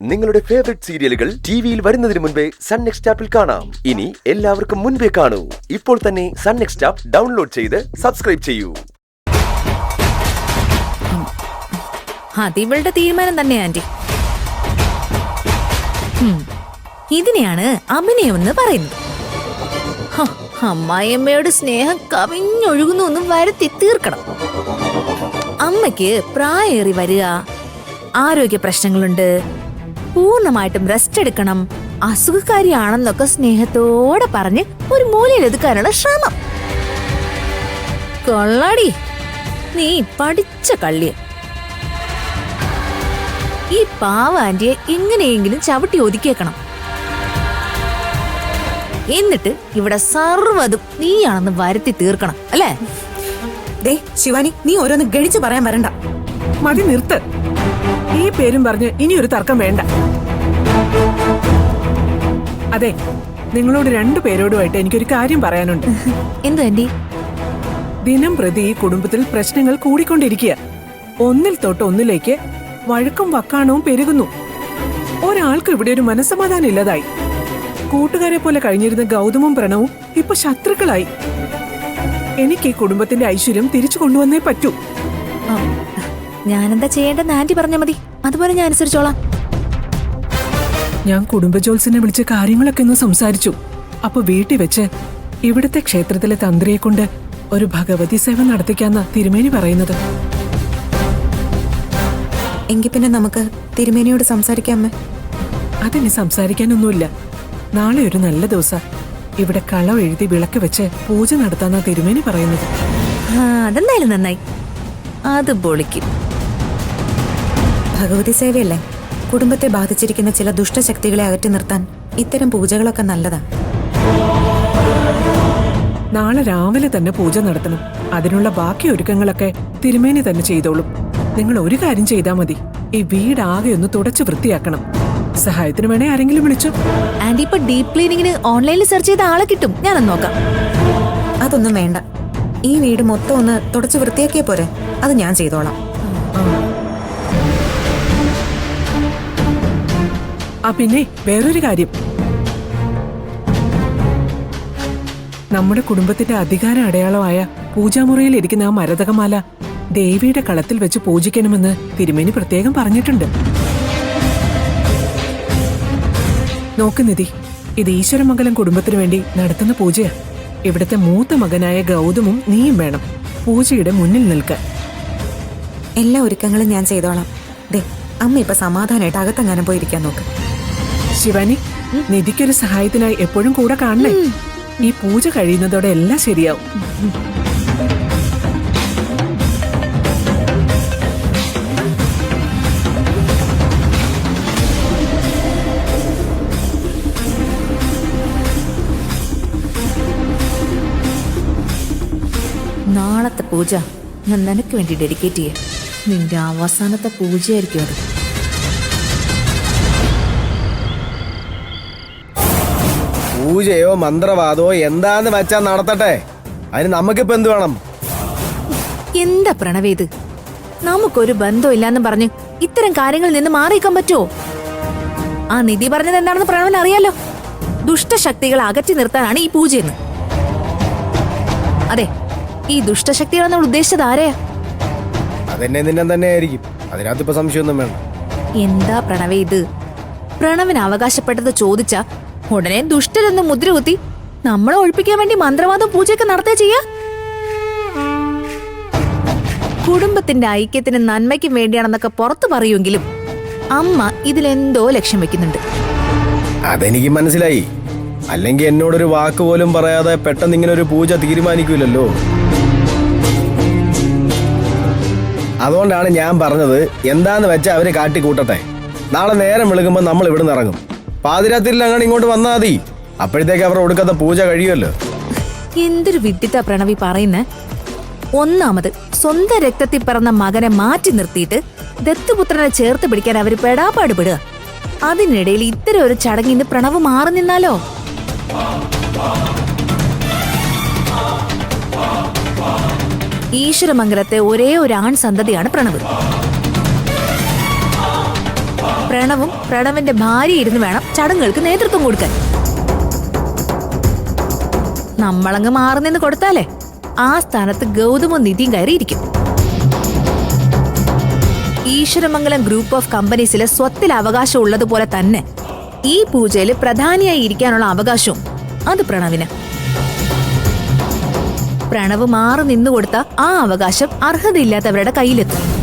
നിങ്ങളുടെ ഫേവറേറ്റ് സീരിയലുകൾ ടിവിയിൽ വരുന്നതിന് മുൻപേ സൺ നെക്സ്റ്റ് ആപ്പിൽ കാണാം. ഇനി എല്ലാവർക്കും മുൻപേ കാണൂ. ഇപ്പോൾ തന്നെ സൺ നെക്സ്റ്റ് ആപ്പ് ഡൗൺലോഡ് ചെയ്ത് സബ്സ്ക്രൈബ് ചെയ്യൂ. അതിവളുടെ തീരുമാനം തന്നെ ആന്റി. ഇതിനെയാണ് അഭിനയമെന്ന് പറയുന്നത്. അമ്മായിയമ്മയോട് സ്നേഹം കവിഞ്ഞൊഴുകുന്നു ഒന്നും വരുത്തി തീർക്കണം. അമ്മയ്ക്ക് പ്രായേറി വരിക, ആരോഗ്യ പ്രശ്നങ്ങളുണ്ട്, പൂർണ്ണമായിട്ടും റെസ്റ്റ് എടുക്കണം, അസുഖക്കാരിയാണെന്നൊക്കെ സ്നേഹത്തോടെ പറഞ്ഞ് ഒരു മൂലയിൽ ഒതുക്കാനുള്ള ശ്രമം. കൊള്ളാടി, നീ പഠിച്ച കള്ളിയ. ഈ പാവ ആന്റിയെ എങ്ങനെയെങ്കിലും ചവിട്ടി ഒതുക്കിയേക്കണം. എന്നിട്ട് ഇവിടെ സർവ്വതും നീയാണെന്ന് വരുത്തി തീർക്കണം, അല്ലേ? ദേ ശിവാനി, നീ ഓരോന്ന് ഗണിച്ചു പറയാൻ വരണ്ട. മതി, നിർത്ത്. ഈ പേരും പറഞ്ഞ് ഇനി ഒരു തർക്കം വേണ്ട. അതെ, നിങ്ങളോട് രണ്ടുപേരോടുമായിട്ട് എനിക്കൊരു കാര്യം പറയാനുണ്ട്. എന്തു ആന്റി? ദിനം പ്രതി ഈ കുടുംബത്തിൽ പ്രശ്നങ്ങൾ കൂടിക്കൊണ്ടിരിക്കുക. ഒന്നിൽ തൊട്ട് ഒന്നിലേക്ക് വഴക്കും വക്കാണവും പെരുകുന്നു. ഒരാൾക്ക് ഇവിടെ ഒരു മനസ്സമാധാനം ഇല്ലതായി. കൂട്ടുകാരെ പോലെ കഴിഞ്ഞിരുന്ന ഗൗതമും പ്രണവും ഇപ്പൊ ശത്രുക്കളായി. എനിക്ക് ഈ കുടുംബത്തിന്റെ ഐശ്വര്യം തിരിച്ചു കൊണ്ടുവന്നേ പറ്റൂ. ഞാനെന്താ ചെയ്യേണ്ടെന്ന് ആന്റി പറഞ്ഞാ മതി, അതുപോലെ ഞാൻ അനുസരിച്ചോളാം. ഞാൻ കുടുംബജോത്സിനെ വിളിച്ച് കാര്യങ്ങളൊക്കെ ഒന്ന് സംസാരിച്ചു. അപ്പൊ വീട്ടിൽ വെച്ച് ഇവിടുത്തെ ക്ഷേത്രത്തിലെ തന്ത്രിയെ കൊണ്ട് ഒരു ഭഗവതി സേവ നടത്തിക്കാന്ന തിരുമേനി പറയുന്നത്. എങ്കിൽ പിന്നെ നമുക്ക് തിരുമേനിയോട് സംസാരിക്കാമേ. അതിന് സംസാരിക്കാനൊന്നുമില്ല. നാളെ ഒരു നല്ല ദിവസം ഇവിടെ കളം എഴുതി വിളക്ക് വെച്ച് പൂജ നടത്താന്ന തിരുമേനി പറയുന്നത്. അതെന്തായാലും നന്നായി, അത് പൊളിക്കും. ഭഗവതി സേവയല്ലേ, കുടുംബത്തെ ബാധിച്ചിരിക്കുന്ന ചില ദുഷ്ടശക്തികളെ അകറ്റി നിർത്താൻ ഇത്തരം പൂജകളൊക്കെ നല്ലതാ. നാളെ രാവിലെ തന്നെ പൂജ നടത്തണം. അതിനുള്ള ബാക്കി ഒരുക്കങ്ങളൊക്കെ തിരുമേനി തന്നെ ചെയ്തോളും. നിങ്ങൾ ഒരു കാര്യം ചെയ്താൽ മതി, ഈ വീടാകെ ഒന്ന് തുടച്ചു വൃത്തിയാക്കണം. സഹായത്തിന് വേണേ ആരെങ്കിലും വിളിച്ചോ. ആന്റി, ഇപ്പൊ ഡീപ് ക്ലീനിങ്ങിന് ഓൺലൈനിൽ സെർച്ച് ചെയ്ത ആളെ കിട്ടും, ഞാനൊന്ന് നോക്കാം. അതൊന്നും വേണ്ട, ഈ വീട് മൊത്തം ഒന്ന് തുടച്ചു വൃത്തിയാക്കിയേ പോരെ, അത് ഞാൻ ചെയ്തോളാം. പിന്നെ വേറൊരു കാര്യം, നമ്മുടെ കുടുംബത്തിന്റെ അധികാര അടയാളമായ പൂജാമുറിയിൽ ഇരിക്കുന്ന ആ മരതകമാല ദേവിയുടെ കളത്തിൽ വെച്ച് പൂജിക്കണമെന്ന് തിരുമേനി പ്രത്യേകം പറഞ്ഞിട്ടുണ്ട്. നോക്ക് നിധി, ഇത് ഈശ്വരമംഗലം കുടുംബത്തിനു വേണ്ടി നടത്തുന്ന പൂജയാ. ഇവിടുത്തെ മൂത്ത മകനായ ഗൗതമും നീയും വേണം പൂജയുടെ മുന്നിൽ നിൽക്കാൻ. എല്ലാ ഒരുക്കങ്ങളും ഞാൻ ചെയ്തോളാം. ദേ, അമ്മ ഇപ്പൊ സമാധാനമായിട്ട് അകത്തെങ്ങാനും പോയിരിക്കാൻ നോക്ക്. ശിവാനി, നിധിക്കൊരു സഹായത്തിനായി എപ്പോഴും കൂടെ കാണണേ. ഈ പൂജ കഴിയുന്നതോടെ എല്ലാം ശരിയാവും. നാളത്തെ പൂജ ഞാൻ നിനക്ക് വേണ്ടി ഡെഡിക്കേറ്റ് ചെയ്യാം. നിന്റെ അവസാനത്തെ പൂജയായിരിക്കും അത്. പൂജയോ മന്ത്രവാദോ എന്താന്ന് വെച്ചാ നടത്തട്ടെ. അതിന് നമുക്കിപ്പോ എന്ത് വേണം? എന്താ പ്രണവേത്, നമുക്കൊരു ബന്ധം ഇല്ലാന്ന് പറഞ്ഞ് ഇത്തരം കാര്യങ്ങളിൽ നിന്ന് മാറിയിക്കാൻ പറ്റുമോ? ആ നിധി പറഞ്ഞത് എന്താണെന്ന് പ്രണവൻ അറിയാലോ. ദുഷ്ടശക്തികളെ അകറ്റി നിർത്താനാണ് ഈ പൂജയെന്ന്. അതെ, ഈ ദുഷ്ടശക്തികളെന്ന് ഉദ്ദേശിച്ചത് ആരെയാ? അതെന്നെ നിന്നെ തന്നെ ആയിരിക്കും. അതിനകത്ത് ഇപ്പൊ സംശയമൊന്നും വേണ്ട. എന്താ പ്രണവേ ഇത്? പ്രണവിന് അവകാശപ്പെട്ടത് ചോദിച്ച ഉടനെ ദുഷ്ടരെന്ന് മുദ്രകുത്തി നമ്മളെ ഒഴിപ്പിക്കാൻ വേണ്ടി മന്ത്രവാദം പൂജയൊക്കെ നടത്തുക ചെയ്യാ. കുടുംബത്തിന്റെ ഐക്യത്തിന് നന്മയ്ക്കും വേണ്ടിയാണെന്നൊക്കെ പുറത്തു പറയുമെങ്കിലും അമ്മ ഇതിലെന്തോ ലക്ഷ്യം വെക്കുന്നുണ്ട്. അതെനിക്ക് മനസ്സിലായി. അല്ലെങ്കിൽ എന്നോടൊരു വാക്ക് പോലും പറയാതെ പെട്ടെന്ന് ഇങ്ങനെ ഒരു പൂജ തീരുമാനിക്കൂലല്ലോ. അതുകൊണ്ടാണ് ഞാൻ പറഞ്ഞത്, എന്താന്ന് വെച്ചാൽ അവര് കാട്ടിക്കൂട്ടട്ടെ. നാളെ നേരം വിളിക്കുമ്പോൾ നമ്മൾ ഇവിടുന്ന് ഇറങ്ങും. പാതിരാത്രിയിൽ അങ്ങനെ ഇങ്ങോട്ട് വന്നാൽ മതി. അപ്പോഴത്തേക്ക് അവർ ഒടുക്കത്തെ പൂജ കഴിയുമല്ലോ. എന്തൊരു വിഡ്ഢിത്ത പ്രണവി പറയുന്നേ. ഒന്നാമത് സ്വന്തം രക്തത്തിൽ പിറന്ന മകനെ മാറ്റി നിർത്തിയിട്ട് ദത്തുപുത്രനെ ചേർത്ത് പിടിക്കാൻ അവര് പെടാപ്പാടുപെടുക. അതിനിടയിൽ ഇത്തരം ഒരു ചടങ്ങിന് പ്രണവ് മാറി നിന്നാലോ? ഈശ്വരമംഗലത്തെ ഒരേ ഒരു ആൺ സന്തതിയാണ് പ്രണവ്. പ്രണവും പ്രണവിന്റെ ഭാര്യ ഇരുന്ന് വേണം ചടങ്ങുകൾക്ക് നേതൃത്വം കൊടുക്കാൻ. നമ്മളങ്ങ് മാറി നിന്ന് കൊടുത്താലേ ആ സ്ഥാനത്ത് ഗൗതമും നിധിയും കയറിയിരിക്കും. ഈശ്വരമംഗലം ഗ്രൂപ്പ് ഓഫ് കമ്പനീസിലെ സ്വത്തിൽ അവകാശം ഉള്ളതുപോലെ തന്നെ ഈ പൂജയിൽ പ്രധാനിയായി ഇരിക്കാനുള്ള അവകാശവും അത് പ്രണവിന്. പ്രണവ് മാറി നിന്നുകൊടുത്ത ആ അവകാശം അർഹതയില്ലാത്തവരുടെ കയ്യിലെത്തും.